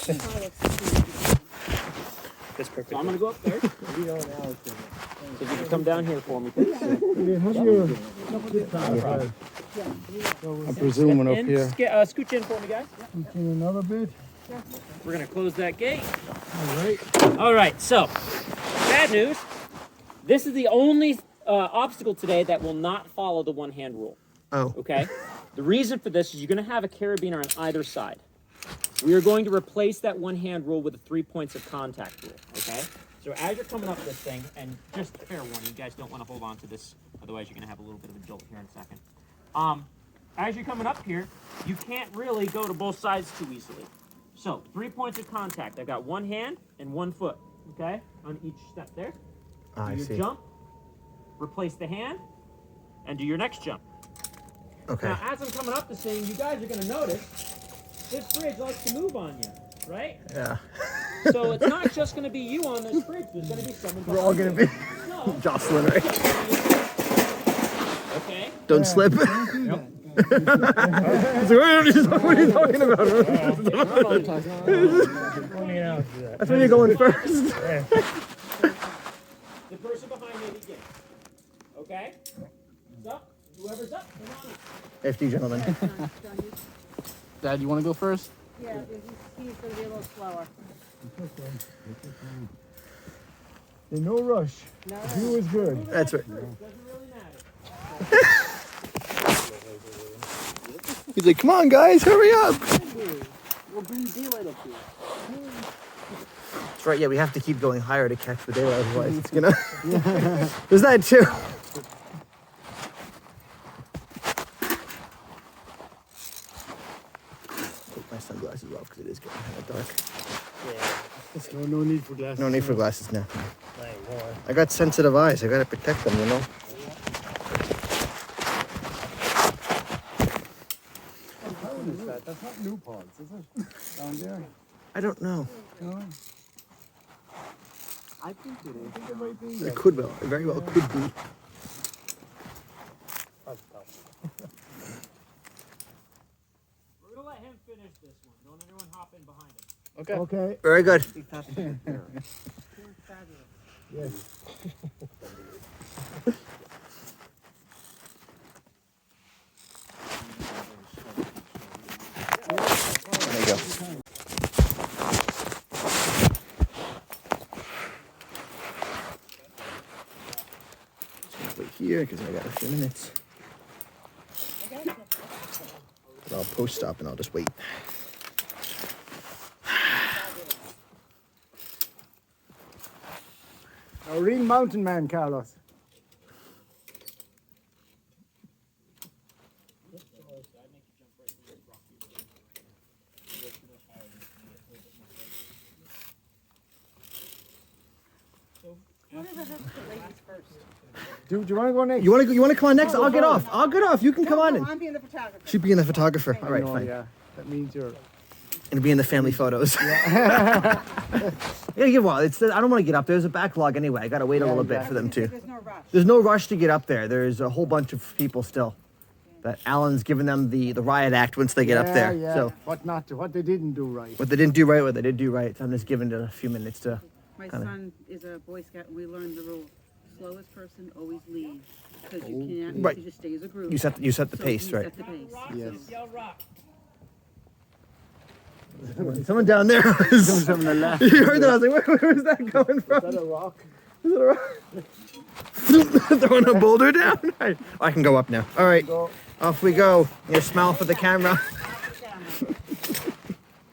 That's perfect. So I'm going to go up there. So if you can come down here for me, please. I'm presuming up here. Scooch in for me, guys. Another bit. We're going to close that gate. All right. All right, so bad news. This is the only obstacle today that will not follow the one-hand rule. Oh. Okay? The reason for this is you're going to have a carabiner on either side. We are going to replace that one-hand rule with a 3 points of contact rule, okay? So as you're coming up this thing, and just fair warning, you guys don't want to hold on to this, otherwise you're going to have a little bit of a jolt here in a second. As you're coming up here, you can't really go to both sides too easily. So 3 points of contact. I've got one hand and 1 foot, okay, on each step there. I do your see. jump, replace the hand, and do your next jump. Okay. Now, as I'm coming up this thing, you guys are going to notice this bridge likes to move on you, right? Yeah. So it's not just going to be you on this bridge. There's going to be someone. We're all going to be So, jostling, right? okay. Don't slip. Yep. What are you talking about? That's when you're going first. The person behind me begins. Okay? So, whoever's up, come on. After you, gentlemen. Dad, you want to go first? Yeah, he's going to be a little slower. There's no rush. No, View is good. That's right. Doesn't really matter. He's like, come on, guys, hurry up. We'll bring daylight up here. That's right, yeah, we have to keep going higher to catch the daylight, otherwise it's gonna... There's that too. Take my sunglasses off because it is getting kind of dark. No need for glasses. No need for glasses now. I got sensitive eyes, I gotta protect them, you know? That's not new pods, is it? Down there? I don't know. No. I think it is. It might be. It could well, it very well could be. We're going to let him finish this one. Don't anyone hop in behind him. Okay. Okay. Very good. Yes. There you go. Just wait here because I got a few minutes. But I'll post stop and I'll just wait. A real mountain man, Carlos. Do you want to go next? You want to come on next? I'll get off. I'll get off. You can come on in. I'm being the photographer. She's being the photographer. All right, No, fine. yeah. That means you're... And be in the family photos. Yeah, well, I don't want to get up there. There's a backlog anyway. I got to wait a little bit for them to. There's no rush. There's no rush to get up there. There's a whole bunch of people still. That Alan's giving them the riot act once they get up there. Yeah. So What not to, what they didn't do right. what they didn't do right, what they did do right. So I'm just giving it a few minutes to. My Kinda. son is a Boy Scout, and we learned the rule. Slowest person always leads. Because you can't, Right. you just stay as a group. You set the So pace, you right? set the pace. Yes. Yell rock. Someone down there. Something on the left. You heard that? I was like, where's that coming from? Is that a rock? Is it a rock? Throwing a boulder down? Right. I can go up now. All right, Go. off we go. You smile for the camera.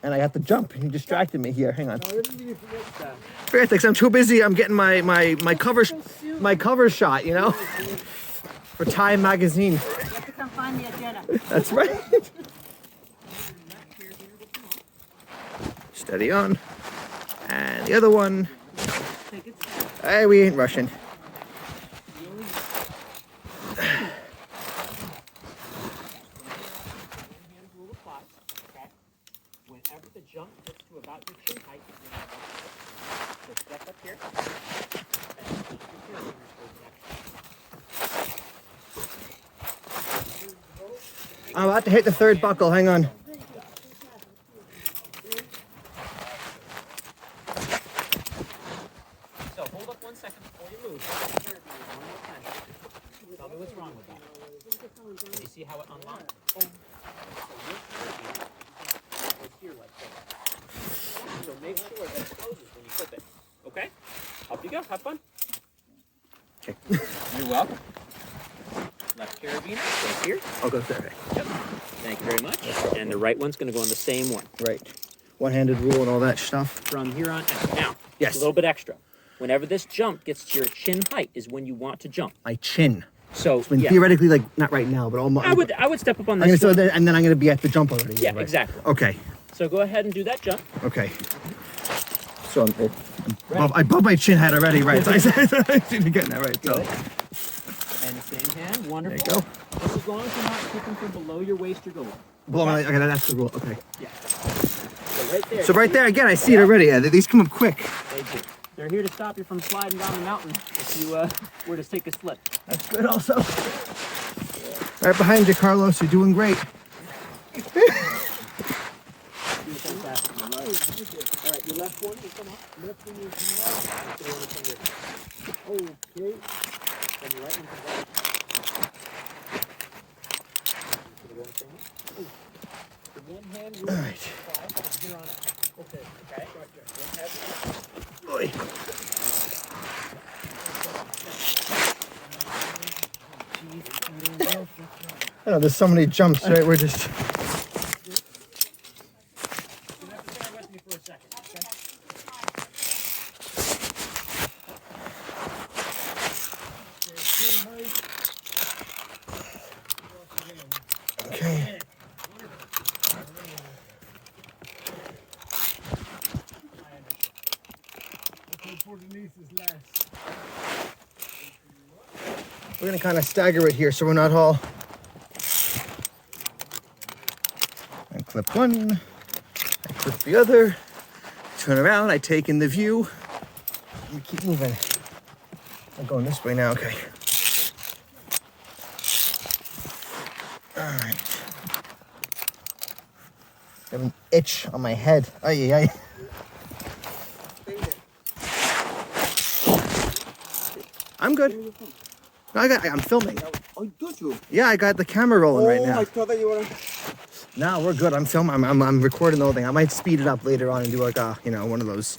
And I have to jump. You distracted me here. Hang on. I didn't really forget that. Fair thanks. I'm too busy. I'm getting my cover shot, you know, for Time magazine. You have to come find me at Jeddah. That's right. Steady on. And the other one. Take it slow. Hey, we ain't rushing. One-hand rule applies, okay? Whenever the jump gets to about your chin height, you're going to so step up here. And keep your fingers over next. I'm about to hit the third buckle. Hang on. how it unlocks? Boom. It's here like this. So make sure that it closes when you flip it. Okay? Off you go. Have fun. Okay. You're welcome. Left carabiner goes here. I'll go there. Yep. Thank you very much. And the right one's going to go on the same one. Right. One-handed rule and all that stuff. From here on out. Now, Yes. a little bit extra. Whenever this jump gets to your chin height is when you want to jump. My chin. So, I mean, yeah, theoretically, like, not right now, but almost. I would step up on I'm this. gonna, and then I'm going to be at the jump already. Yeah, right? exactly. Okay. So go ahead and do that jump. Okay. So I bumped my chin head already, right? So I didn't get that right. So. And same hand. Wonderful. There you go. Just as long as you're not kicking from below your waist, you're going. Okay, that's the rule. Okay. Yeah. So right there. So right there, again, I see it already. Yeah, these come up quick. They do. They're here to stop you from sliding down the mountain if you were to take a slip. That's good also. Right behind you, Carlos. You're doing great. You're fantastic. All right, your left one will come up. Left one will come up. Okay. And your right one comes up. The one hand will All right. from here on out. Okay. Okay. One hand. Oy. I know there's so many jumps, right? We're just. You have to bear with me for a second, okay? Okay. We're gonna kind of stagger it here, so we're not all. I clip one, I clip the other, turn around, I take in the view, and we keep moving. I'm going this way now, okay. All right. I have an itch on my head. Ay, ay, ay. I'm good. No, I'm filming. Oh, did you? Yeah, I got the camera rolling right now. I thought that you were. No, we're good. I'm filming. I'm recording the whole thing. I might speed it up later on and do like a, one of those,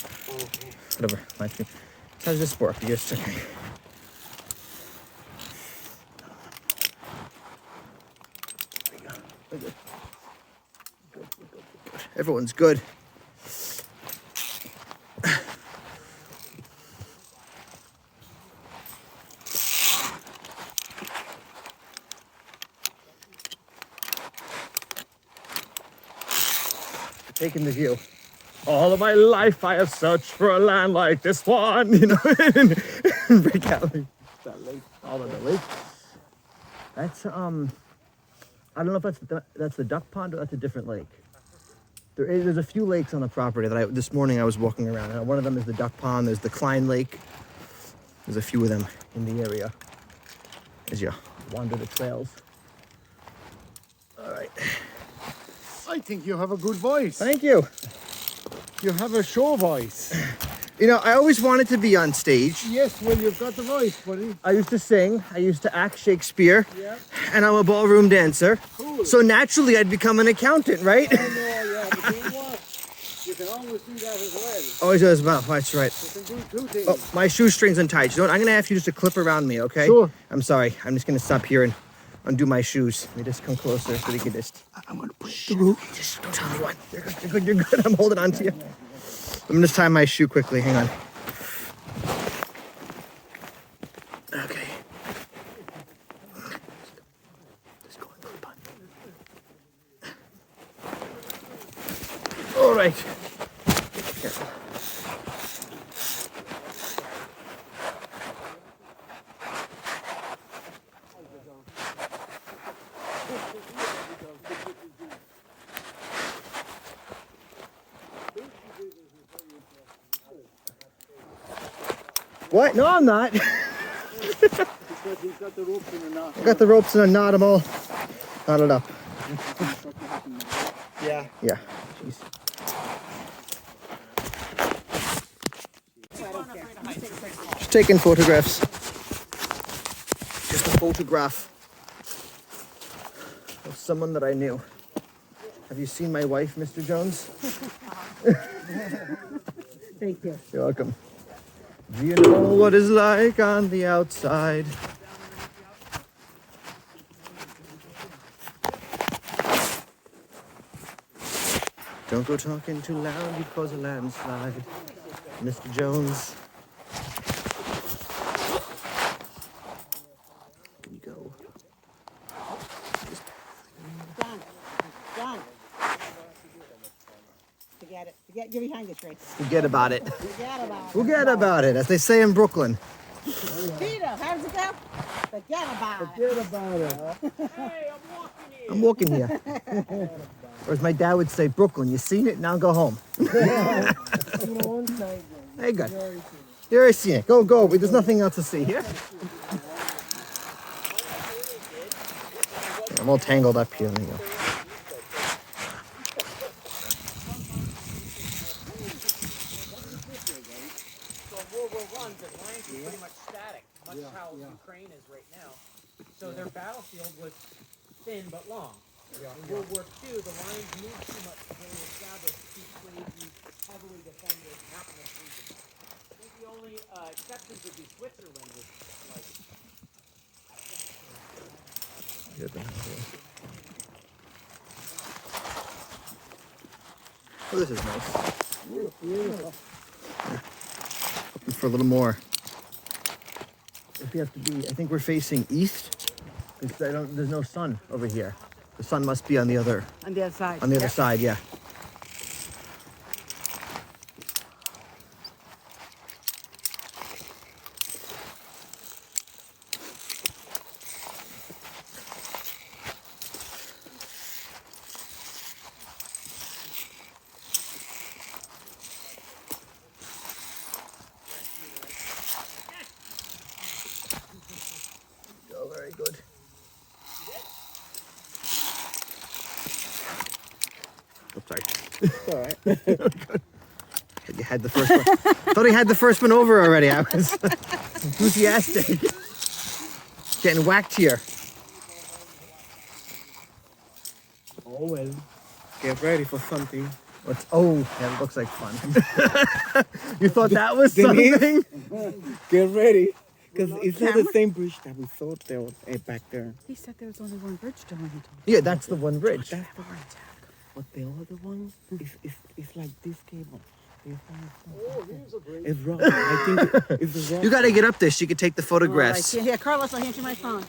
whatever. Live stream. How does this work? You just okay. There you go. We're good. Good. Everyone's good. Taking the view. All of my life I have searched for a land like this one, in Break Alley. That lake, all of the lake. That's I don't know if that's the duck pond or that's a different lake. There's a few lakes on the property that this morning I was walking around. And one of them is the duck pond. There's the Klein Lake. There's a few of them in the area as you wander the trails. All right. I think you have a good voice. Thank you. You have a show voice. I always wanted to be on stage. Yes, well, you've got the voice, buddy. I used to sing. I used to act Shakespeare. Yeah. And I'm a ballroom dancer. Cool. So naturally, I'd become an accountant, right? I know, yeah, but you know what? You can always do that as well. Always as well. That's right. You can do two things. Oh, my shoestring's untied. You know what? I'm going to ask you just to clip around me, okay? Sure. I'm sorry. I'm just going to stop here and undo my shoes. Let me just come closer so we can just... I'm going to push through. Just don't tell anyone. You're good. You're good. You're good. I'm holding on to you. Let me just tie my shoe quickly. Hang on. Okay. Just go and clip on. All right. Careful. What? No, I'm not. Because he's got the ropes in a knot. I got the ropes in a knot. I'm all knotted up. Yeah. Yeah. Jeez. Just taking photographs. Just a photograph. someone that I knew. Have you seen my wife, Mr. Jones? Thank you. You're welcome. Do you know what it's like on the outside? Don't go talking too loud, you cause a landslide, Mr. Jones. Can you go? John. John. Forget it. Forget. You're behind this, Ray. Forget about it. Forget about it. Forget about it, as they say in Brooklyn. Peter, how does it go? Forget about it. Forget about it. Hey, I'm walking here. I'm walking here. Or as my dad would say, Brooklyn, you seen it? Now go home. Hey, good. You already seen it. Go, go. There's nothing else to see here. I'm all tangled up here. There you go. So in World War I, the lines were pretty much static, much how Ukraine is right now. So their battlefield was thin but long. In World War II, the lines moved too much to really establish two crazy, heavily defended mountainous regions. I think the only exceptions would be Switzerland, which like Oh, this is nice. Looking for a little more. If we have to be, I think we're facing east. There's no sun over here. The sun must be on the other side. on the other side, yeah. Oh, very good. Oh, sorry. All right. You had the first one. Thought he had the first one over already. I was enthusiastic. Getting whacked here. Oh well. Get ready for something. What's? Oh, that looks like fun. You thought that was Denise? something? Get ready. Because it's not the same bridge that we saw there back there. He said there was only one bridge down here. Yeah, that's the one bridge. That's the one. But the other one is like this cable. It's wrong. I think it's wrong. You got to get up there so you can take the photographs. Here, Carlos, I'll hand you my phone.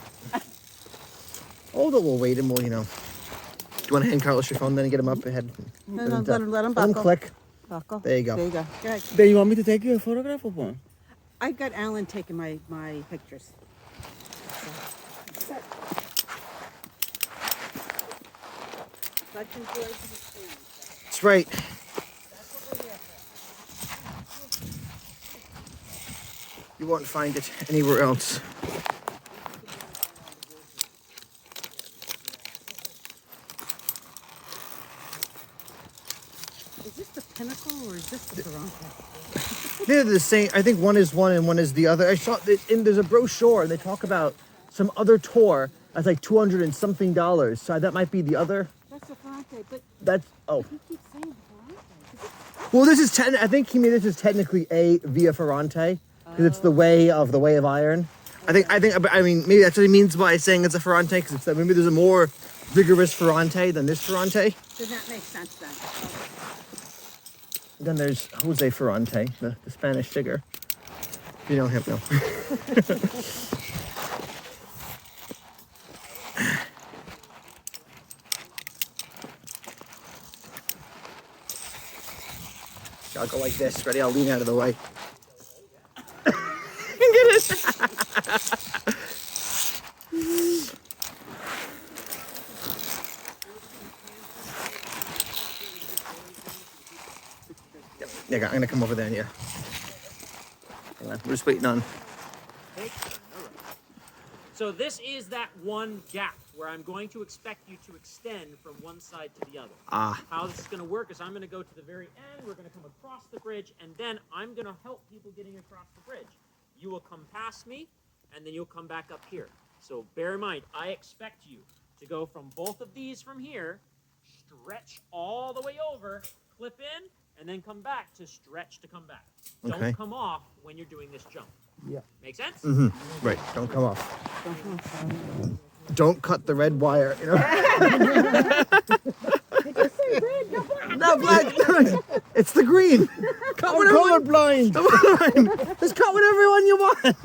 Hold it, we'll wait and we'll, you know. Do you want to hand Carlos your phone then and get him up ahead? No, let him Let him buckle. click. Buckle. There you go. There you go. Go ahead. Then you want me to take you a photograph of one? I've got Alan taking my pictures. That's right. You won't find it anywhere else. Is this the Pinnacle or is this the Ferrata? They're the same. I think one is one and one is the other. I saw there's a brochure and they talk about some other tour that's like $200 and something. So that might be the other. That's the Ferrata, but That's oh. he keeps saying Ferrata. Well, this is I think he made this is technically a Via Ferrante because it's the way of iron. I mean maybe that's what he means by saying it's a Ferrante because maybe there's a more vigorous Ferrante than this Ferrante. Does that make sense then? Then there's Jose Ferrante, the Spanish singer. You know him, no. I'll go like this. Ready? I'll lean out of the way. Get it? Yep. I'm gonna come over there and yeah. Hang on, we're just waiting on. So this is that one gap where I'm going to expect you to extend from one side to the other. Ah. How this is going to work is I'm going to go to the very end, we're going to come across the bridge, and then I'm going to help people getting across the bridge. You will come past me, and then you'll come back up here. So bear in mind, I expect you to go from both of these from here, stretch all the way over, clip in, and then come back to stretch to come back. Okay. Don't come off when you're doing this jump. Yeah. Make sense? Right. Don't come off. Don't cut the red wire. You know. No black. It's the green. Cut I'm whatever one. colorblind. Just cut whatever one you want.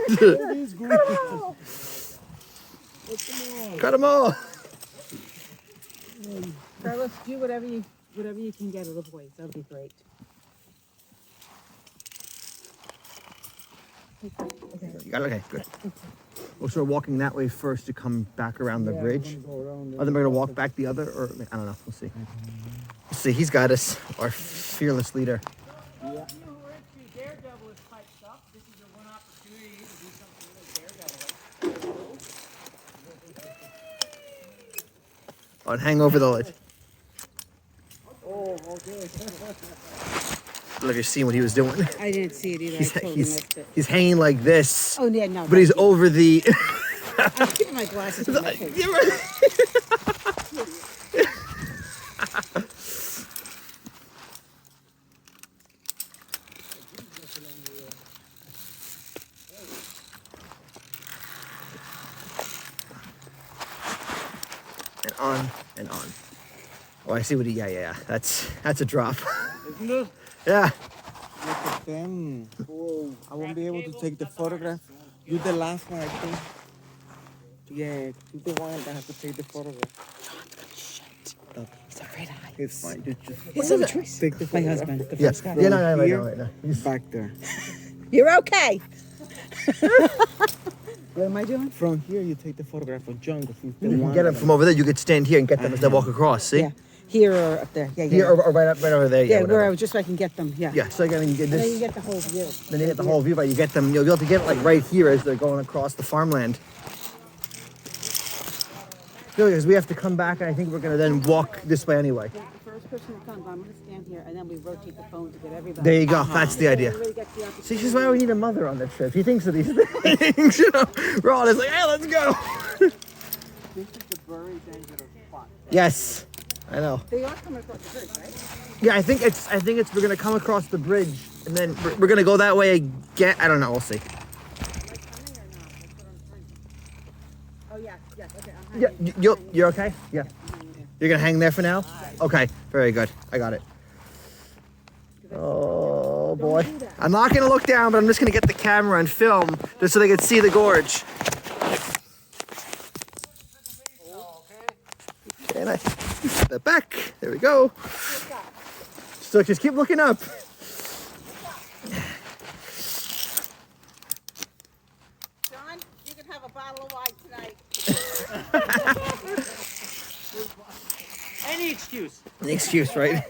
These green. Cut them all. Carlos, do whatever you can get of the boys. That'd be great. You got it? Okay, good. Well, so we're walking that way first to come back around the bridge. Or then we're gonna walk back the other, or I don't know. We'll see. We'll see. He's got us, our fearless leader. You who are into daredevil type stuff, this is your one opportunity to do something really daredevil. Oh, and hang over the ledge. Oh, okay. I don't know if you're seeing what he was doing. I didn't see it either. I totally missed it. He's hanging like this, Oh, yeah, no. but he's over the. I'm keeping my glasses on my face. And on and on. Oh, I see what he. Yeah. That's a drop. Isn't it? Yeah. Look at them. Whoa. I won't be able to take the photograph. Do the last one, I think. Yeah, do the one that I have to take the photograph. He's afraid of heights. It's fine. Just It's no choice. take the My photograph. husband, the Yeah. first guy. Yeah. No. Here. Right now. He's back there. You're okay. What am I doing? From here, you take the photograph of John. You can get him from over there. You could stand here and get them as they walk across. See? Yeah. Here or up there. Yeah, yeah. Here or right over there. yeah, whatever. where I was just so I can get them. Yeah. Yeah. So again, you get And then you this. get the whole view. Then you get the whole view, but you get them. You'll be able to get it like right here as they're going across the farmland. No, because we have to come back, and I think we're gonna then walk this way anyway. Yeah, the first person that comes, I'm going to stand here, and then we rotate the phone to get everybody. There you go. That's the idea. Everybody gets the See, opportunity. this is why we need a mother on the trip. He thinks of these things, you know. We're all just like, hey, let's go. This is the very dangerous spot. Yes, I know. They are coming across the bridge, right? Yeah, I think it's we're gonna come across the bridge, and then we're gonna go that way again. I don't know. We'll see. Am I coming or not? That's what I'm trying. Oh, yes, okay. I'm Yeah, hanging. you're okay. Yeah, you're gonna hang there for now. Okay, very good. I got it. Oh boy, I'm not gonna look down, but I'm just gonna get the camera and film just so they can see the gorge. Okay, nice. Step back. There we go. So just keep looking up. John, you can have a bottle of wine tonight. Any excuse. An excuse, right?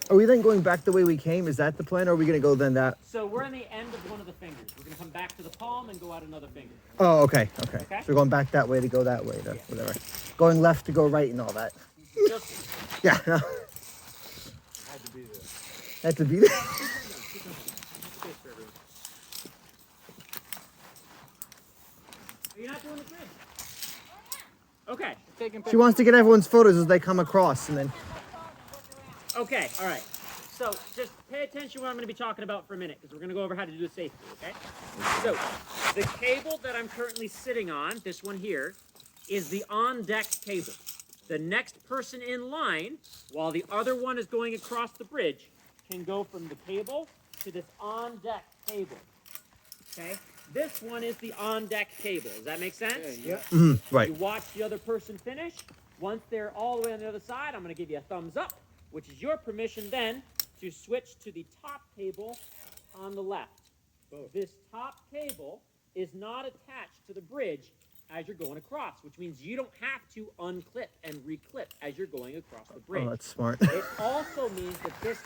Are we then going back the way we came? Is that the plan, or are we gonna go then that? So we're on the end of one of the fingers. We're gonna come back to the palm and go out another finger. Oh, okay. Okay. So we're going back that way to go that way, to whatever. Going left to go right and all that. Just Yeah. No. Had to be there. You're not doing the bridge. Okay. She wants to get everyone's photos as they come across, and then. Okay. All right. So just pay attention to what I'm going to be talking about for a minute, because we're going to go over how to do this safely. Okay. So the cable that I'm currently sitting on, this one here, is the on-deck cable. The next person in line, while the other one is going across the bridge, can go from the cable to this on-deck cable. Okay? This one is the on-deck cable. Does that make sense? Yeah. Right. You watch the other person finish. Once they're all the way on the other side, I'm going to give you a thumbs up, which is your permission then to switch to the top cable on the left. This top cable is not attached to the bridge as you're going across, which means you don't have to unclip and reclip as you're going across the bridge. Oh, that's smart. It also means that this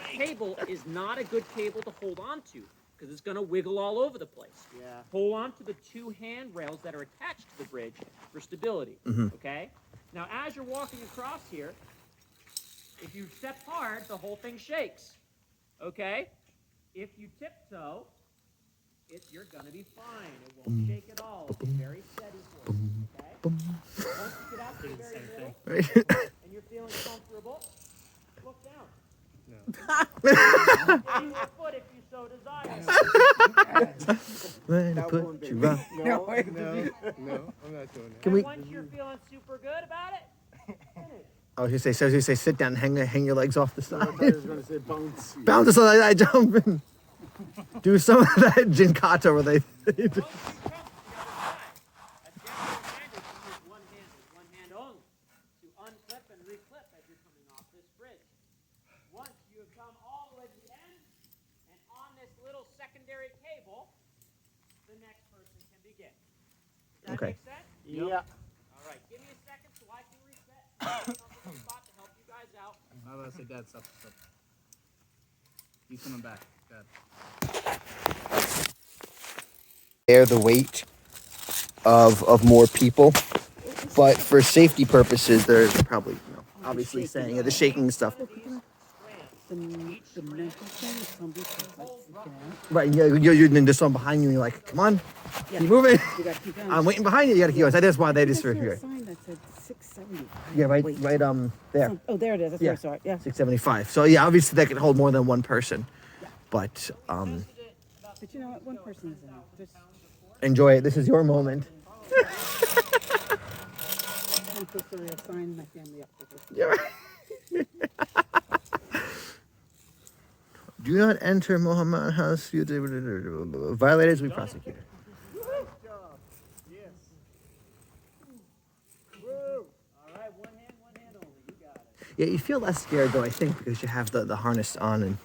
cable is not a good cable to hold on to, because it's going to wiggle all over the place. Yeah. Hold on to the two handrails that are attached to the bridge for stability. Okay? Now, as you're walking across here, if you step hard, the whole thing shakes. Okay? If you tiptoe, you're gonna be fine. It won't shake at all. It'll be very steady for you, okay? Once you get out to the very middle and you're feeling comfortable, look down. Give you a foot if you so desire. When I put you up. No, I'm not doing that. Can we? Once you're feeling super good about it, finish. I was gonna say, sit down and hang your legs off the I thought he side. was going to say bounce. Bounce so like that, jump and do some of that Jinkata where they do. Once you jump to the other side, a gentle reminder to use one hand only, to unclip and reclip as you're coming off this bridge. Once you have come all the way to the end, and on this little secondary cable, the next person can begin. Does that Okay. make sense? Yeah. All right, give me a second so I can reset a comfortable spot to help you guys out. I'm about to say, Dad, stop. He's coming back. Dad. Bear the weight of more people, but for safety purposes, they're probably obviously saying the shaking stuff. The mental thing is somebody Right, you're just on behind you. And you're like, come on, keep moving. You got to keep going. I'm waiting behind you. You gotta keep going. So that's why they just I were saw a here. sign that said 670. Yeah, right, Wait. right. There, Oh, there it is. That's Yeah. where I saw it. Yeah. 675. So yeah, obviously they can hold more than one person, but But you know what? One person is enough. Just enjoy it. This is your moment. I'm so sorry. I signed my family up for this. You're right. Do not enter Muhammad house. Violators, we prosecute. All right, one hand only. You got it. Yeah, you feel less scared though, I think, because you have the harness on and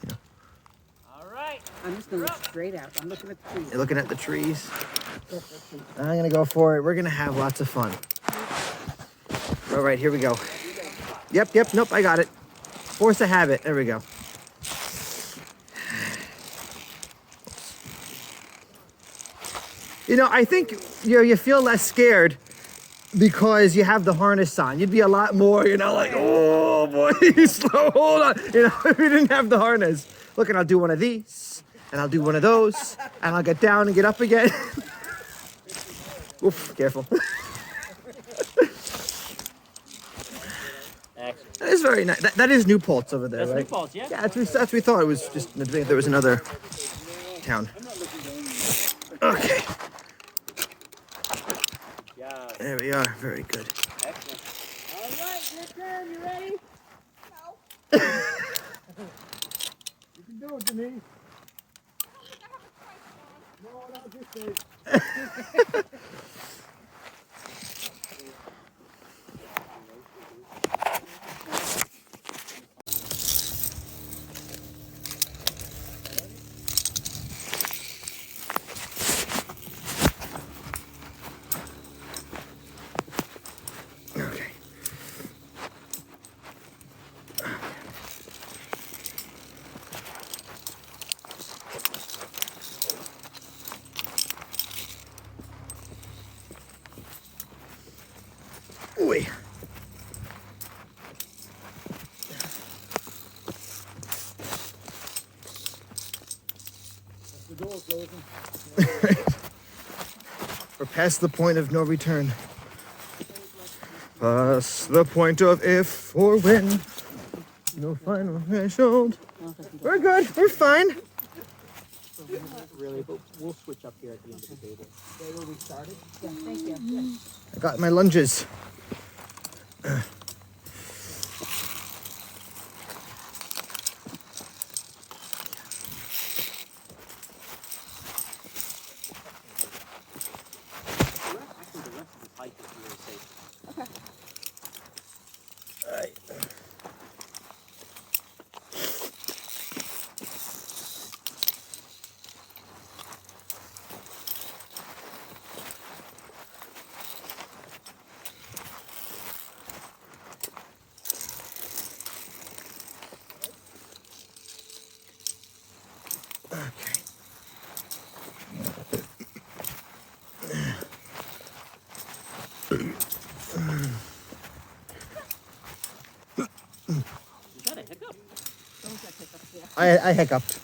All right. I'm just gonna look straight out. I'm looking at the trees. you're looking at the trees. I'm gonna go for it. We're gonna have lots of fun. All right, here we go. Yep, nope, I got it. Force a habit. There we go. I think you feel less scared because you have the harness on. You'd be a lot more, like, oh boy, slow, hold on. If you didn't have the harness. Look, and I'll do one of these, and I'll do one of those, and I'll get down and get up again. Oof, careful. Excellent. That is very nice. That is New Paltz over there, That's right? New Paltz, yeah? Yeah, that's what we thought. It was just there was another town. Okay, Yeah. there we are. Very good. Excellent. All right, your turn. You ready? You can do it, Denise. No, not this day. Okay. Oi. The door closing. We're past the point of no return. Past the point of if or when. No final threshold. We're good. We're fine. Really, but we'll switch up here at the end of the table. There where we started. Yeah, thank you. I got my lunges. Actually, the rest of this hike is really safe. Okay. Alright. Okay. You got a hiccup? Don't get hiccups, yeah. I hiccuped.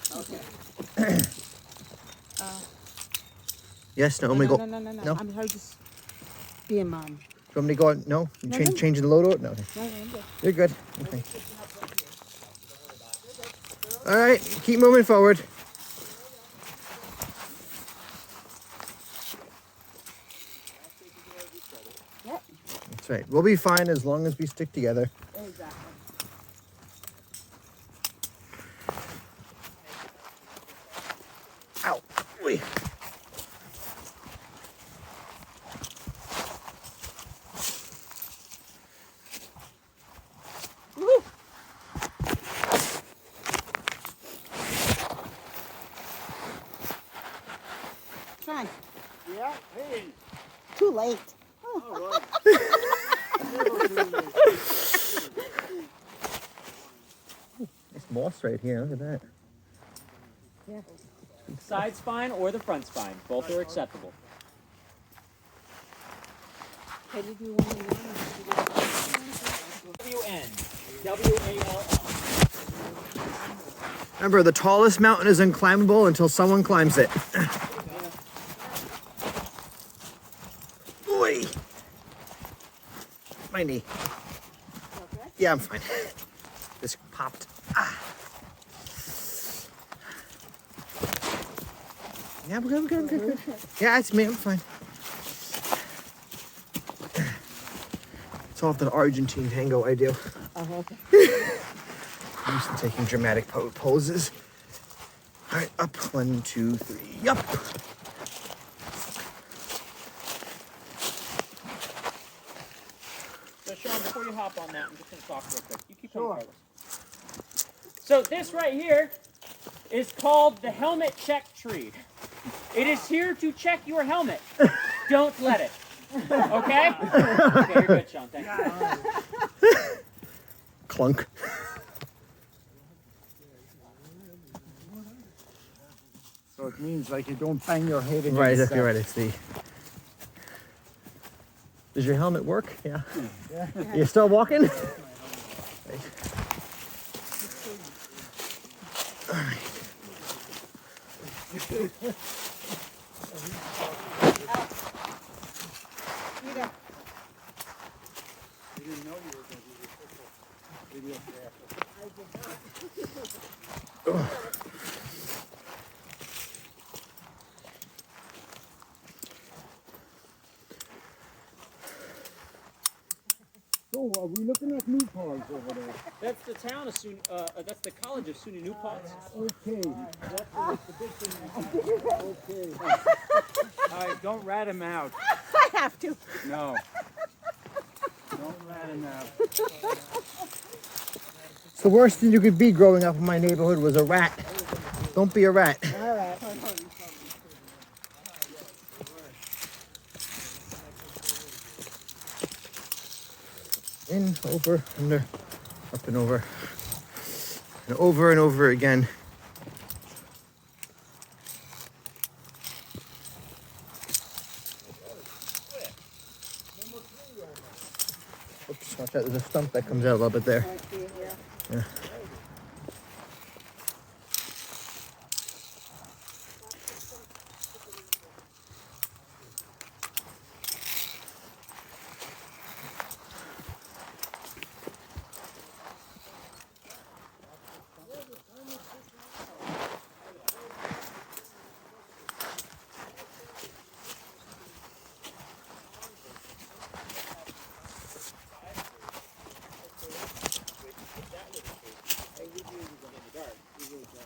Yes, no, No, I'm gonna no, go. no, no, no, No? no. I'm sorry, just being mom. Do you want me to go on? No? You No, change, no. changing the load out? No. Okay. No, no, I'm good. You're good. Okay. All right, keep moving forward. Yep. That's right. We'll be fine as long as we stick together. Exactly. Ow. Wait. Woo! Sean, Yeah, hey. too late. All right. Nice moss right here. Look at that. Yeah. Side spine or the front spine. Both are acceptable. Can you do one and one? WN. WALL. Remember, the tallest mountain is unclimbable until someone climbs it. Oi. My knee. Okay. Yeah, I'm fine. Just popped. Ah. Yeah, we're good, we're good, we're good, good. Yeah, it's me, I'm fine. It's all the Argentine tango I do. Okay. I'm used to taking dramatic poses. All right, up, 1, 2, 3, yup. So Sean, before you hop on that, I'm just going to talk real quick. You keep going, Carlos. So this right here is called the helmet check tree. It is here to check your helmet. Don't let it. Okay? Okay, you're good, Sean. Thank you. Clunk. So it means like you don't bang your head against Right, that. you're right, it's the... Does your helmet work? Yeah. You still walking? Right. All right. So are we looking at new palms over there? That's the town of that's the college of SUNY New Paltz. Okay. Okay. All right, don't rat him out. I have to. No. Don't rat him out. It's the worst thing you could be growing up in my neighborhood was a rat. Don't be a rat. All right. In, over, under, up and over. And over again. Oops, watch out, there's a stump that comes out a little bit there. Yeah.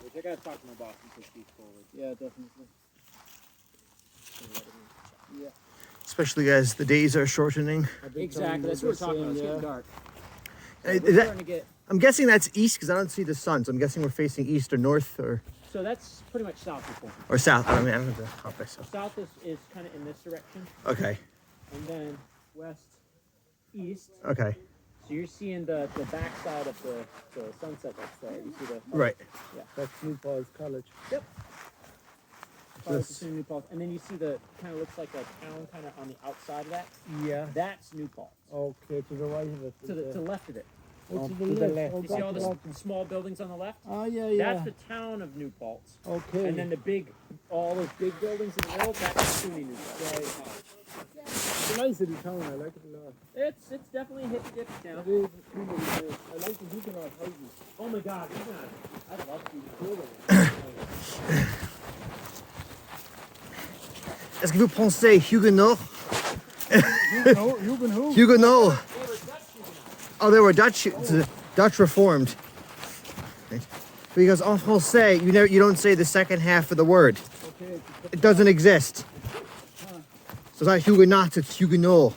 Which I gotta talk to my boss and push these forward. Yeah, definitely. Yeah. Especially as the days are shortening. Exactly, that's what we're talking about. It's getting dark. Is We're that, starting to get, I'm guessing that's east because I don't see the sun, so I'm guessing we're facing east or north so that's pretty much south of Portland. or south. I don't know. I don't have the compass. So. South is kind of in this direction, Okay. and then west, east. Okay. So you're seeing the backside of the sunset that's there. You see the Right. That's New Paltz College. College of SUNY New Paltz, and then you see the kind of looks like a town kind of on the outside of that. Yeah. That's New Paltz. Okay, to the right of it. To the left of it. Oh, to the left. You see all the small buildings on the left? Oh, yeah. That's the town of New Paltz. Okay. And then all those big buildings in the middle, that's SUNY New Paltz. It's a nice little town. I like it a lot. It's definitely a hippy dippy town. It is a cool little place. I like the Huguenot houses. Oh my God, I'd love to be cool. Est-ce que vous pensez Huguenot? Huguenot? Huguenot. They were Dutch Huguenots. Oh, they were Dutch Reformed. Right. Because en français, you don't say the second half of the word. Okay. It doesn't exist. So it's not Huguenot, it's Huguenot.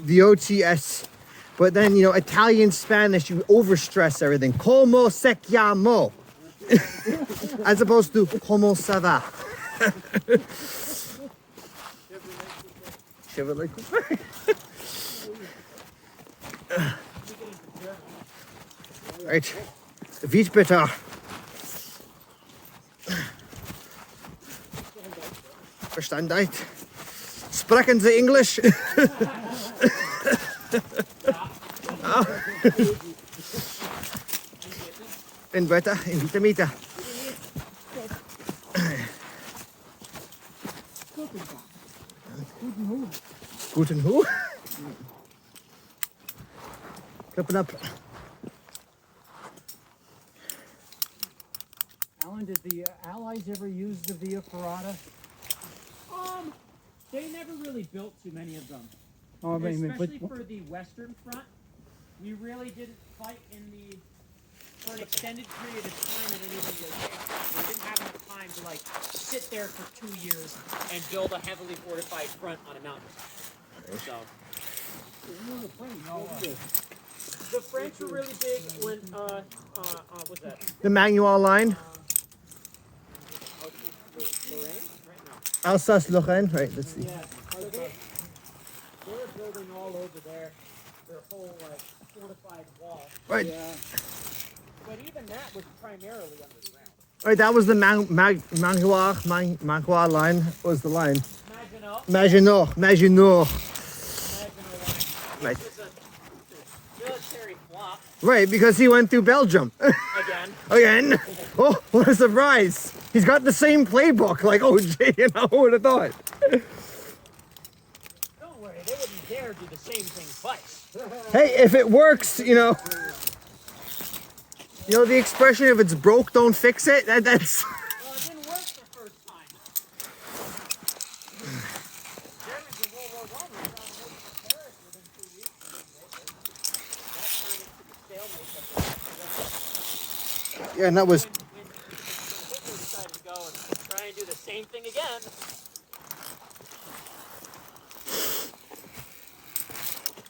The OTS. But then, Italian, Spanish, you overstress everything. Como se chiamo? As opposed to como ça va? Chevrolet. Right. Wie bitte? Verstanden? Sprechen Sie English? In bitte, in Vitamita. Guten Hu. Clipping up. Alan, did the Allies ever use the Via Ferrata? They never really built too many of them. Oh, I mean, Especially for the Western Front, we really didn't fight for an extended period of time in any of the locations. We didn't have enough time to sit there for 2 years and build a heavily fortified front on a mountain. So the French were really big when what's that? The Manual line. Lorraine? Right now. Alsace-Lorraine. Right, let's see. Yeah. They were building all over there, their whole fortified wall. Right. Yeah. But even that was primarily underground. Right, that was the Manual line. Was the line? Maginot. Maginot. Right. It was a military flop Right, because he went through Belgium. again. Again. Oh, what a surprise. He's got the same playbook. Like, oh, gee, who would have thought? Don't worry, they wouldn't dare do the same thing twice. Hey, if it works, the expression, if it's broke, don't fix it. That's... Well, it didn't work the first time. Germans in World War I were trying to make it to Paris within 2 weeks. That turned into the stalemate that Yeah, and that was... when Hitler decided to go and try and do the same thing again.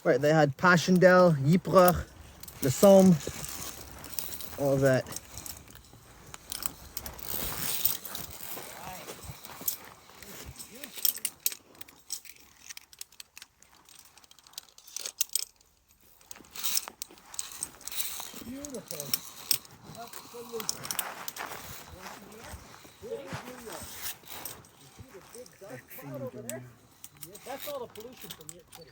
Right, they had Passchendaele, Ypres, the Somme, all of that. That's all the pollution from your city.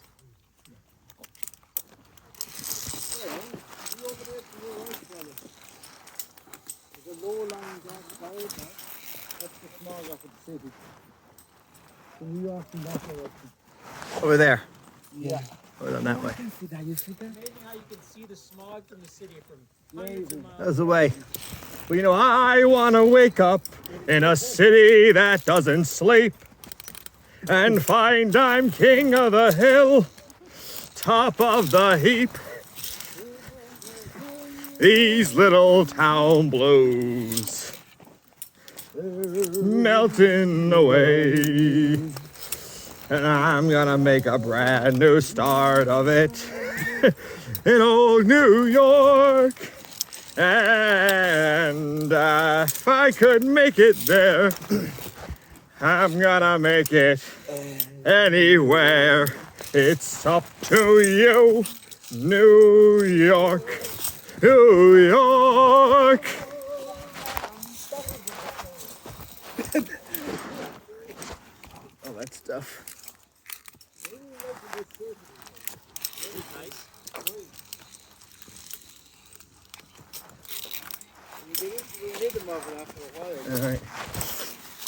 There's a low-lying gas cloud. That's the smog of the city. The New York and that direction. Over there. Yeah. Over down that way. See that? You see that? Amazing how you can see the smog from the city from hundreds of miles. That's the way. Well, I want to wake up in a city that doesn't sleep and find I'm king of the hill, top of the heap. These little town blues melting away, and I'm gonna make a brand new start of it in old New York. And if I could make it there, I'm gonna make it anywhere. It's up to you, New York, New York. All that stuff. them off after a while. All right.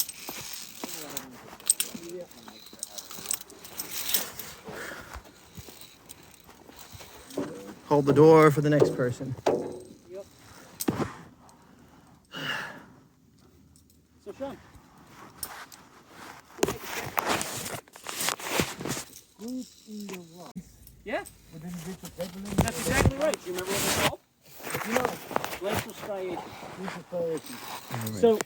Hold the door for the next person. So Sean. Yeah, that's exactly right. Do you remember what they're called? Glacial striation. So,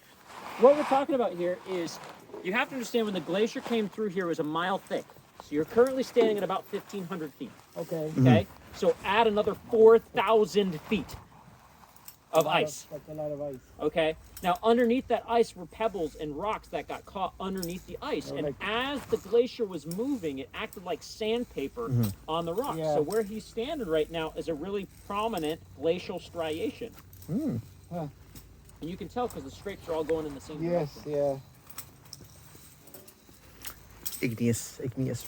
what we're talking about here is, you have to understand when the glacier came through here, it was a mile thick. So you're currently standing at about 1,500 feet. Okay. Okay? So add another 4,000 feet of ice. That's a lot of ice. Okay? Now, underneath that ice were pebbles and rocks that got caught underneath the ice. Oh, And like- as the glacier was moving, it acted like sandpaper on the rocks. Yeah. So where he's standing right now is a really prominent glacial striation. Huh. And you can tell because the scrapes are all going in the same Yes, direction. yeah. Igneous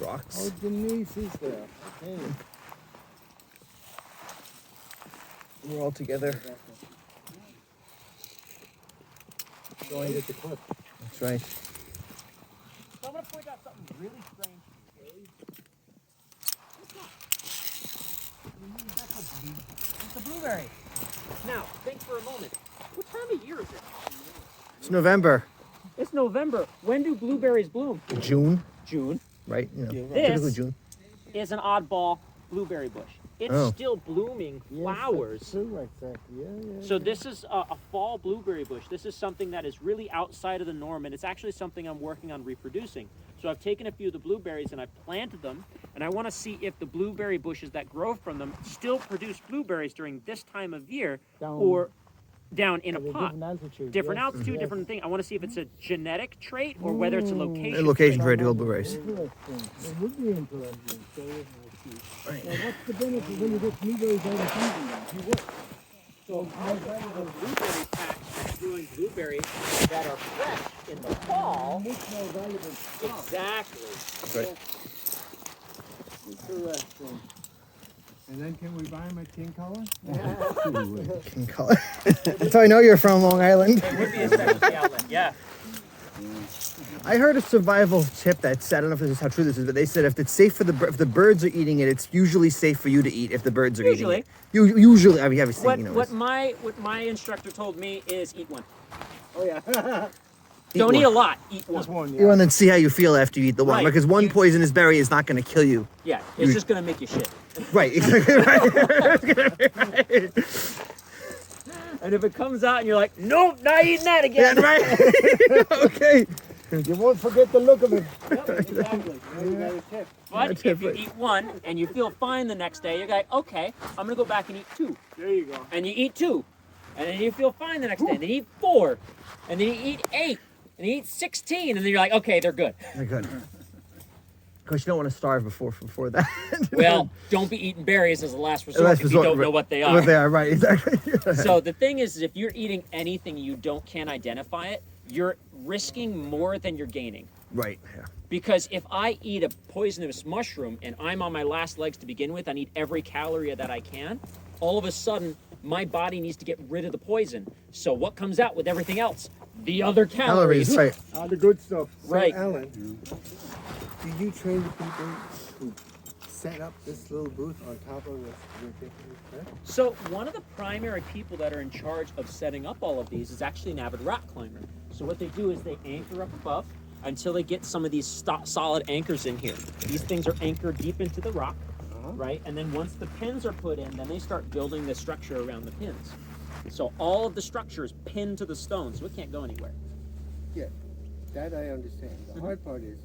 rocks. Oh, Denise is there. Okay. We're all together. Going to get the clip. That's right. So I'm going to point out something really strange. It's a blueberry. Now, think for a moment. What time of year is it? It's November, It's November. When do blueberries bloom? June, June. right? You know, Yeah, right. typically This June. is an oddball blueberry bush. It's Oh. still blooming flowers. True, exactly. Yeah, yeah. So this is a fall blueberry bush. This is something that is really outside of the norm, and it's actually something I'm working on reproducing. So I've taken a few of the blueberries and I've planted them, and I want to see if the blueberry bushes that grow from them still produce blueberries during this time of year, or down in a pot. Different altitude. Different yes. altitude, different thing. I want to see if it's a genetic trait or whether it's a location. A location trait. for edible blueberries. Interesting. It would be interesting. So, now, what's the benefit when you get blueberries out of season? Then? You work. So our blueberry patch is doing blueberries that are fresh in the fall. Much more valuable. Exactly. Right. Interesting. And then can we buy him a king color? King color. That's how I know you're from Long Island. It would be a specialty outlet, yeah. I heard a survival tip that said, I don't know if this is how true this is, but they said if it's safe for if the birds are eating it, it's usually safe for you to eat if the birds are Usually. eating it. Usually, I mean, obviously, What you know. what my instructor told me is eat one. Oh, yeah. Don't one. eat a lot. Eat one. Just one, You want to see how you feel after you eat the one, Right. because one You- poisonous berry is not going to kill you. Yeah, it's just gonna make you shit. Right, exactly right. And if it comes out and you're like, nope, not eating that again. Yeah, right. Okay. You won't forget the look of it. Yep, exactly. But That's if you it. eat one and you feel fine the next day, you're like, okay, I'm gonna go back and eat two. There you go. And you eat two. And then you feel fine the next day. And then you eat four. And then you eat 8. And you eat 16. And then you're like, okay, they're good. They're good. Because you don't want to starve before that. Well, don't be eating berries as a last resort Last if you resort, don't know right. what they are. What they are, right, exactly. So the thing is if you're eating anything you can't identify it, you're risking more than you're gaining. Right, yeah. Because if I eat a poisonous mushroom and I'm on my last legs to begin with, I need every calorie that I can, all of a sudden my body needs to get rid of the poison. So what comes out with everything else? The other calories. Calories, right. All the good stuff. Right. So, Alan, do you train the people who set up this little booth on top of this ridiculous cliff? So one of the primary people that are in charge of setting up all of these is actually an avid rock climber. So what they do is they anchor up above until they get some of these solid anchors in here. These things are anchored deep into the rock, right? And then once the pins are put in, then they start building the structure around the pins. So all of the structure is pinned to the stone, so it can't go anywhere. Yeah, that I understand. The hard part is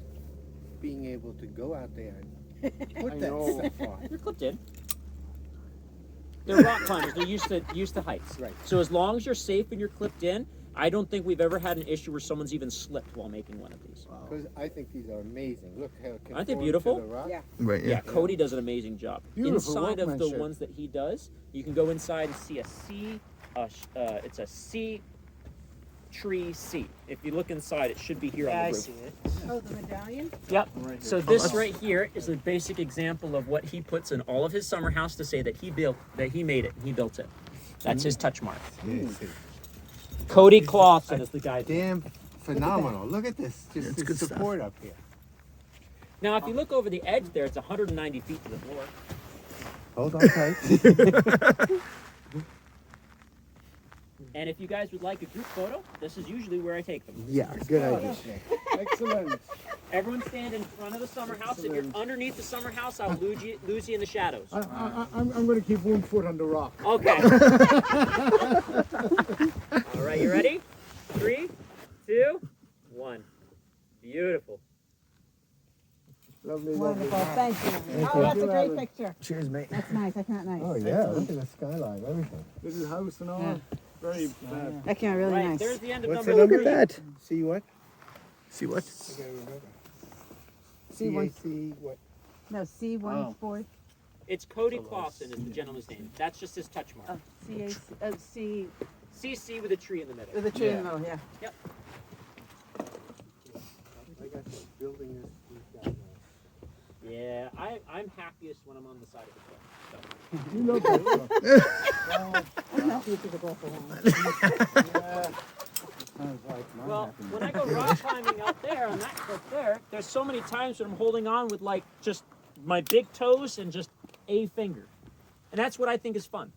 being able to go out there and put that stuff on. They're clipped in. They're rock climbers. They're used to heights. Right. So as long as you're safe and you're clipped in, I don't think we've ever had an issue where someone's even slipped while making one of these. Because I think these are amazing. Look how it Aren't they conforms beautiful? to the rock. Yeah. Right, Yeah, Cody does an amazing job. Beautiful Inside of the workmanship. ones that he does, you can go inside and see a C. It's a C tree C. If you look inside, it should be here on the roof. it. Oh, the medallion? Yep. So this right here is a basic example of what he puts in all of his summer house to say that he made it, and he built it. That's his touch mark. Cody Clausen is the guy. Damn phenomenal. Look at this. Just It's the good stuff. support up here. Now, if you look over the edge there, it's 190 feet to the floor. Hold on tight. And if you guys would like a group photo, this is usually where I take them. Yeah, good idea. Excellent. Everyone stand in front of the summer house. If you're underneath the summer house, I'll lose you in the shadows. I'm going to keep 1 foot on the rock. Okay. All right, you ready? 3, 2, 1. Beautiful. Lovely, Wonderful, lovely. thank you. Oh, that's a great picture. Cheers, mate. That's nice, that's not nice. Oh yeah, look at the skyline, everything. This is house and all. Yeah. Very bad. That came out really Right, nice. there's the end of What's number the 3. number? See what? See what? C1, C what? no, C14. It's Cody Clausen is the gentleman's name. That's just his touch mark. Oh, C CC with a tree in the middle. with a tree in the middle, yeah. Yep. I got this building this. Yeah, I'm happiest when I'm on the side of the cliff. So. You know that. I'm happy to go for one. Well, when I go rock climbing out there on that cliff there, there's so many times when I'm holding on with like just my big toes and just a finger. And that's what I think is fun.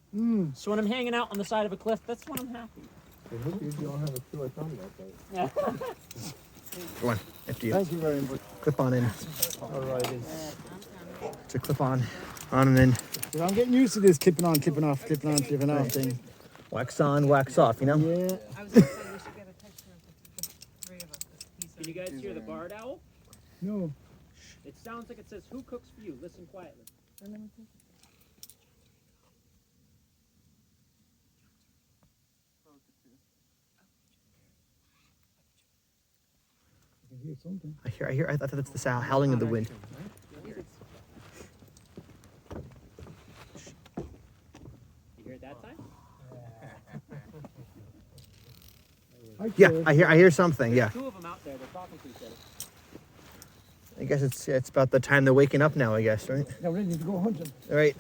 So when I'm hanging out on the side of a cliff, that's when I'm happy. I hope you don't have a killer thumb that day. Go on. After you. Thank you very much. Clip on in. All right. It's a clip on and then I'm getting used to this clipping on, clipping off thing. wax on, wax off, you know? Yeah. I was going to say we should get a picture of the 3 of us. Can you guys hear the barred owl? No. It sounds like it says, "Who cooks for you?" Listen quietly. I hear something. I thought that's the howling of the wind. You hear it that time? Yeah, I hear something, yeah. 2 of them out there. They're talking to each other. I guess it's about the time they're waking up now, I guess, right? Now we're ready to go hunting. All right.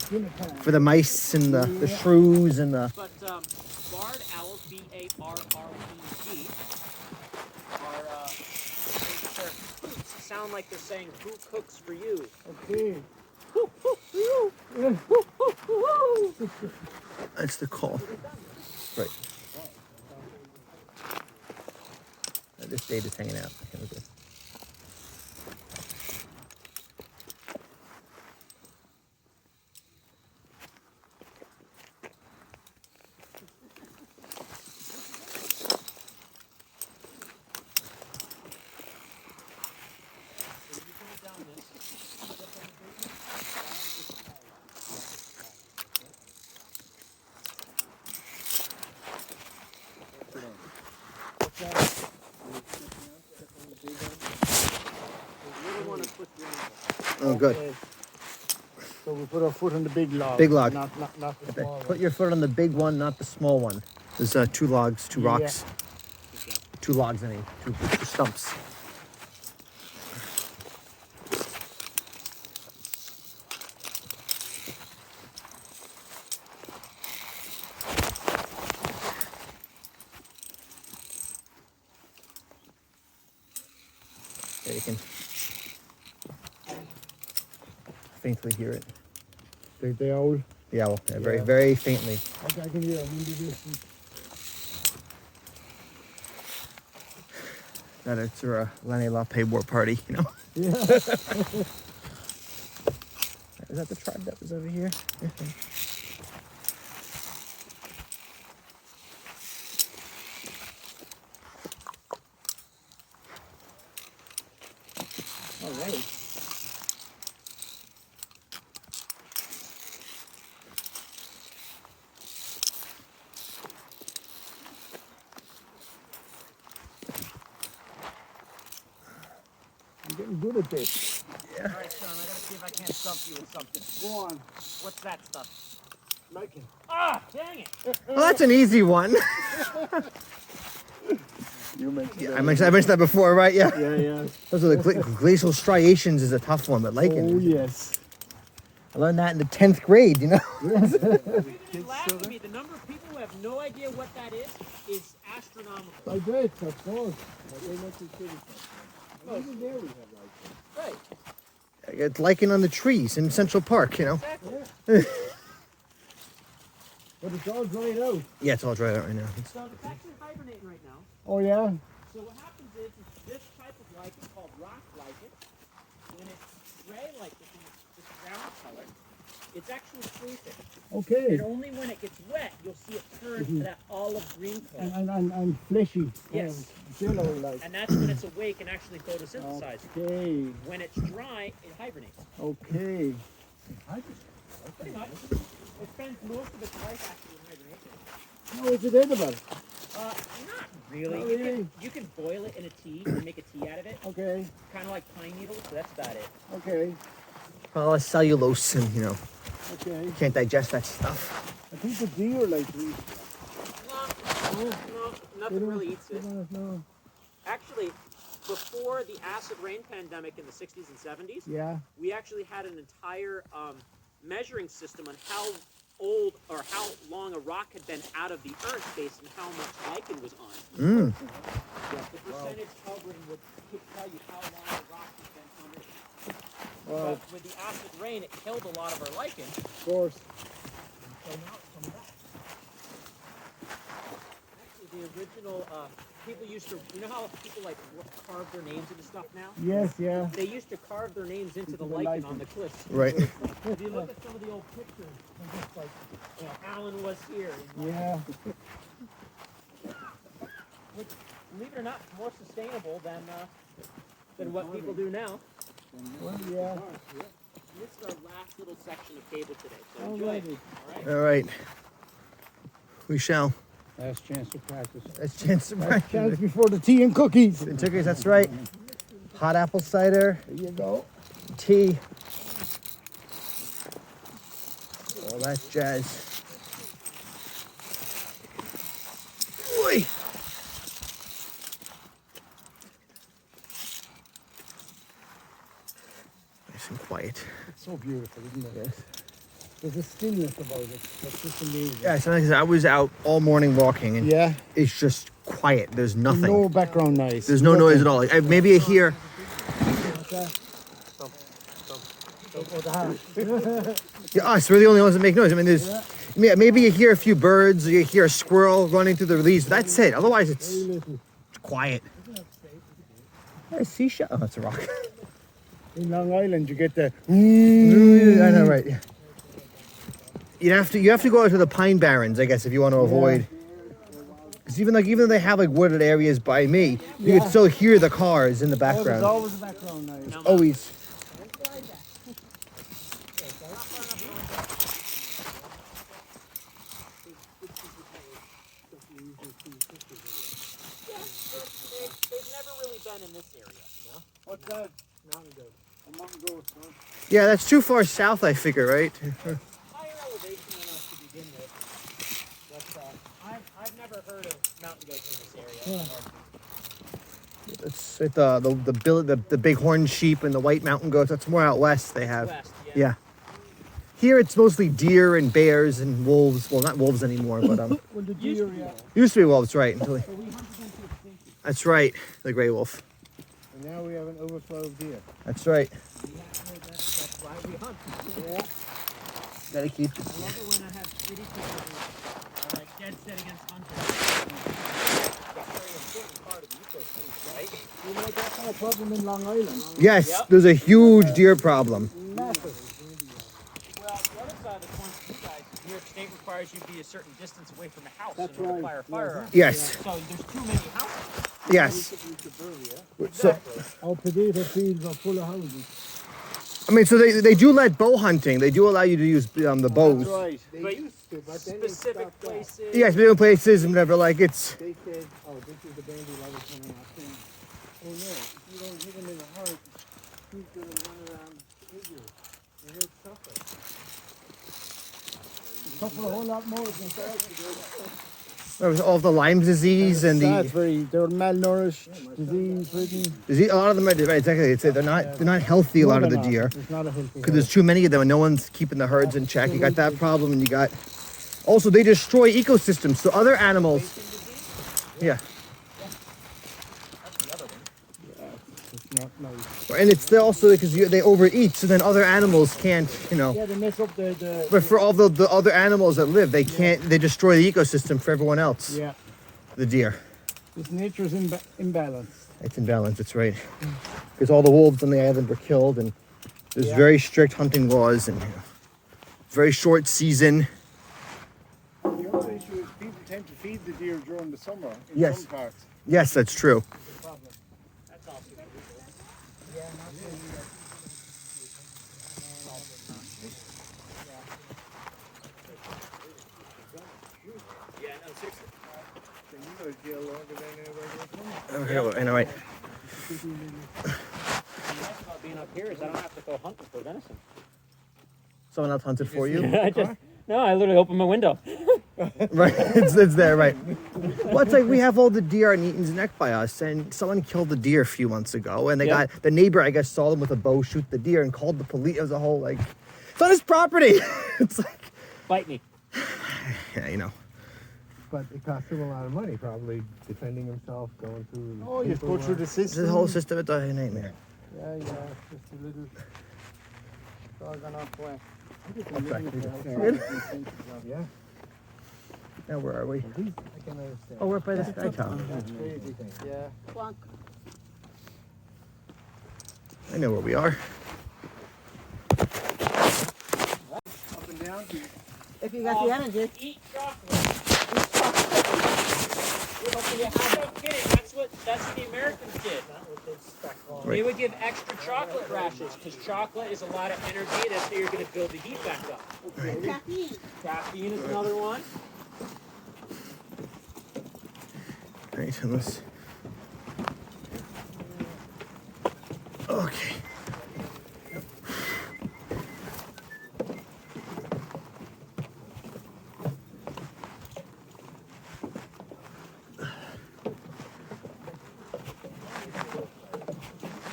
Dinner time. For the mice and the shrews and the... But barred owls, B-A-R-R-E-D, are their hoots sound like they're saying, "Who cooks for you?" Okay. That's the call. Right. This data's hanging out. Okay, we're good. Oh, good. Okay. So we put our foot on the big log. Big log. Not the small one. Put your foot on the big one, not the small one. There's 2 logs, 2 rocks. 2 logs, I mean, 2 stumps. There you can faintly hear it. The owl. The owl, yeah, very, very faintly. I can hear it in the distance. That it's a Lenny Lape war party, you know? Yeah. Is that the tribe that was over here? All right. I'm getting good at this. All right, Sean, I gotta see if I can't stump you with something. Go on. What's that stuff? Like it. Ah, dang it! Well, that's an easy one. You mentioned Yeah, that. I mentioned that before, right? Yeah. Yeah. Those are the glacial striations is a tough one, but lichen. Oh, yes. I learned that in the 10th grade, you know? You're laugh at me. The number of people who have have no idea what that is astronomical. I bet, of course. But they not too city. Even there we have like Right. It's lichen on the trees in Central Park, you know. Exactly. But it's all dried out. Yeah, it's all dried out right now. So it's actually hibernating right now. Oh yeah? So what happens is this type of lichen called rock lichen, when it's gray like this, and it's this brown color, it's actually sleeping. Okay. And only when it gets wet, you'll see it turn to that olive green color. And fleshy. Yes. Jello like. And that's when it's awake and actually photosynthesizing. Okay. When it's dry, it hibernates. Okay. Pretty much. It spends most of its life actually in hibernation. How is it edible? Not really. Not You really? can, you can boil it in a tea and make a tea out of it. Okay. Kind of like pine needles, so that's about it. Okay. All the cellulose and, you know, Okay. can't digest that stuff. I think the deer like to eat. No, nothing really eats it. No. Actually, before the acid rain pandemic in the 60s and 70s, Yeah. we actually had an entire measuring system on how old or how long a rock had been out of the earth based on how much lichen was on it. Mm. The percentage covering would tell you how long a rock had been under it. Wow. But with the acid rain, it killed a lot of our lichen. Of course. So now it's coming back. Actually, the original people used to, you know how people like carve their names into stuff now? Yes, yeah. They used to carve their names into the the lichen lichen. on the cliffs. Right. If you look at some of the old pictures, they're just like, you know, Alan was here. And Yeah. which, believe it or not, more sustainable than what people do now. Well, yeah. This is our last little section of cable today, so enjoy it. Alrighty. All right. All right. We shall. Last chance to practice. That's chance to Last practice. chance before the tea and cookies. And cookies, that's right. Hot apple cider, There you go. tea. All that jazz. Oi. Nice and quiet. It's so beautiful, isn't it? Yes. There's a stillness about it. That's just amazing. Yeah, so like I said, I was out all morning walking, and Yeah. it's just quiet. There's nothing. No background noise. There's no noise at all. Like, maybe I hear. Yeah, us, we're the only ones that make noise. I mean, there's maybe you hear a few birds, or you hear a squirrel running through the leaves. That's it. Otherwise, it's Very little. quiet. A seashell. Oh, that's a rock. In Long Island, you get the. I know, right? Yeah. You have to go out to the pine barrens, I guess, if you want to avoid. Because even though they have like wooded areas by me, you can still hear the cars in the Oh, there's background. always a background noise. Always. They've never really been in this area, you know? What's that? Mountain goat. A mountain goat, huh? Yeah, that's too far south, I figure, right? Higher elevation than us to begin with. But I've never heard of mountain goats in this area. It's the big horned sheep and the white mountain goats. That's more out west they have. West, Yeah. Here it's mostly deer and bears and wolves. Well, not wolves anymore, but Well, the Used to deer, be yeah. wolves. used to be wolves, right? So we hunted them to extinction. That's right, the gray wolf. And now we have an overflow of deer. That's right. That's why we hunt. Yeah. Gotta keep. I love it when I have city people who are like dead set against hunting. It's a very important part of the ecosystem, right? You know, that's not a problem in Long Island. Yes, Yep. there's a huge deer problem. Massive. Well, the other side of the coin for you guys, New York State requires you to be a certain distance away from a house That's in order to right. fire a firearm. Yes, So there's too many houses. yes. So, Exactly. Our potato fields are full of houses. I mean, so they do let bow hunting. They do allow you to use the bows. That's right. They But used to, but then they Specific stopped that. places. Yes, different places and whatever. Like it's. They said, oh, this is the bandy level coming out thing. Oh no, if you don't hit him in the heart, he's going to run around with you. And he'll suffer. He'll suffer a whole lot more than that. There was all the Lyme disease and That's the very, they're malnourished, disease-ridden. disease. A lot of them are right, exactly. It's, they're not healthy. A lot of the deer It's not a healthy because there's too many of them and no one's keeping the herds in check. You got that problem, and you got Also, they destroy ecosystems, so other animals. Yeah, It's not nice. and it's also because they overeat, so then other animals can't, you know. Yeah, they mess up the But for all the other animals that live, they can't. They destroy the ecosystem for everyone else. yeah. The deer. This nature's imbalance. It's in balance. It's right. Because all the wolves on the island were killed, and there's very strict hunting laws, and very short season. The other issue is people tend to feed the deer during the summer in Yes. some parts. Yes, that's true. That's also yeah, no, seriously. So you go to jail longer than a regular summer. Okay, well, anyway. What's nice about being up here is I don't have to go hunting for venison. Someone else hunted for you. No, I literally open my window. Right, it's there, right. Well, it's like we have all the deer on Eaton's Neck by us, and someone killed the deer a few months ago, and they Yeah. got the neighbor, I guess, saw them with a bow shoot the deer and called the police. It was a whole like, it's on his property. It's like, Bite me. yeah, you know. But it costs him a lot of money, probably defending himself, going through. Oh, you go through the system. The whole system is a nightmare. Yeah, yeah, just a little. Doggone off way. Yeah, Now where are we? I can understand. Oh, we're by the sky tower. That's crazy thing. Yeah. Plunk. I know where we are. Up and down. If you got the energy. Eat chocolate. No kidding. That's what the Americans did. They would give extra chocolate rations because chocolate is a lot of energy. That's how you're going to build the heat back up. Caffeine. Caffeine is another one. Right, and let's. Okay.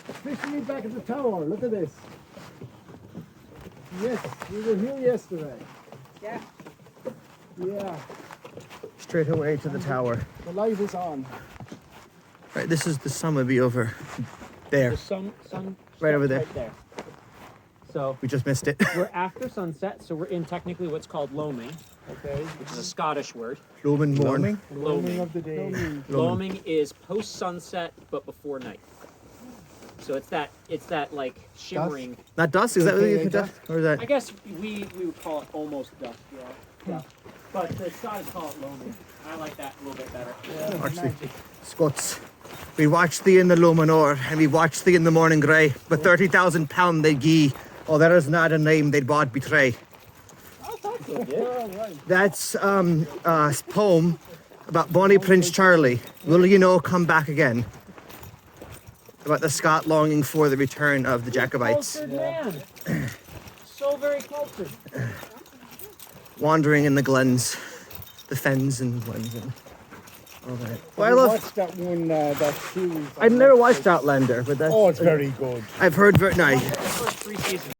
Officially back at the tower. Look at this. Yes, we were here yesterday. Yeah. Yeah, Straight away to the tower. the light is on. Right, this is the sun would be over there. The sun Right over there. Right there. So We just missed it. we're after sunset, so we're in technically what's called loaming, Okay. which is a Scottish word. Loman morn. Gloaming of the day. Loaming is post sunset but before night. So it's that like shimmering. Not dusk? Is that what you Okay, dusk? Or is I that? guess we would call it almost dusk, yeah. But the Scottish call it loaming. I like that a little bit better. Actually, Scots. We watched thee in the Lomanor and we watched thee in the morning grey. But £30,000 they'd gie. Oh, that is not a name they'd bought betray. That's a poem about Bonnie Prince Charlie. Will you know come back again? About the Scot longing for the return of the Jacobites. Cultured man. So very cultured. Wandering in the glens, the fens and glens and all that. Well, I I love. watched that one, that series. I've never watched Outlander, but that's. Oh, it's very good. I've heard very nice. The first 3 seasons.